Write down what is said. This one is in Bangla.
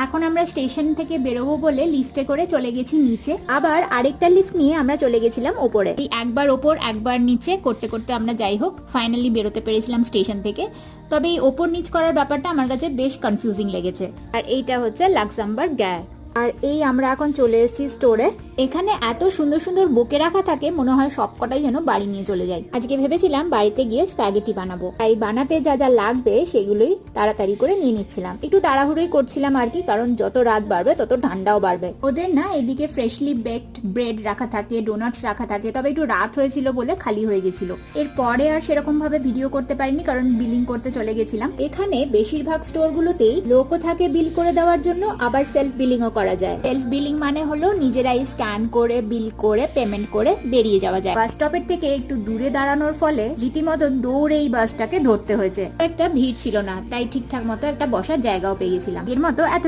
এখন আমরা স্টেশন থেকে বেরোবো বলে লিফটে করে চলে গেছি নিচে, আবার আরেকটা লিফট নিয়ে আমরা চলে গেছিলাম ওপরে। এই একবার ওপর একবার নিচে করতে করতে আমরা যাই হোক ফাইনালি বেরোতে পেরেছিলাম স্টেশন থেকে। তবে এই ওপর নিচ করার ব্যাপারটা আমার কাছে বেশ কনফিউজিং লেগেছে। আর এইটা হচ্ছে লাক্সামবার্গ গ্যার। আর এই আমরা এখন চলে এসেছি স্টোরে। এখানে এত সুন্দর সুন্দর বুকে রাখা থাকে, মনে হয় সবকটাই যেন বাড়ি নিয়ে চলে যায়। আজকে ভেবেছিলাম বাড়িতে গিয়ে স্প্যাগেটি বানাবো, তাই বানাতে যা যা লাগবে সেগুলোই তাড়াতাড়ি করে নিয়ে নিচ্ছিলাম। একটু তাড়াহুড়োই করছিলাম আর কি, কারণ যত রাত বাড়বে তত ঠান্ডাও বাড়বে। ওদের না এদিকে ফ্রেশলি বেকড ব্রেড রাখা থাকে, ডোনাটস রাখা থাকে, তবে একটু রাত হয়েছিল বলে খালি হয়ে গেছিল। এরপরে আর সেরকম ভাবে ভিডিও করতে পারিনি, কারণ বিলিং করতে চলে গেছিলাম। এখানে বেশিরভাগ স্টোর গুলোতেই লোকও থাকে বিল করে দেওয়ার জন্য, আবার সেলফ বিলিংও করা যায়। সেলফ বিলিং মানে হলো নিজেরাই স্ক্যান করে বিল করে পেমেন্ট করে বেরিয়ে যাওয়া যায়। বাস স্টপের থেকে একটু দূরে দাঁড়ানোর ফলে রীতিমতো দৌড়েই বাসটাকে ধরতে হয়েছে। একটা ভিড় ছিল না, তাই ঠিকঠাক মতো একটা বসার জায়গাও পেয়ে গেছিলাম। এর মতো এতটুকু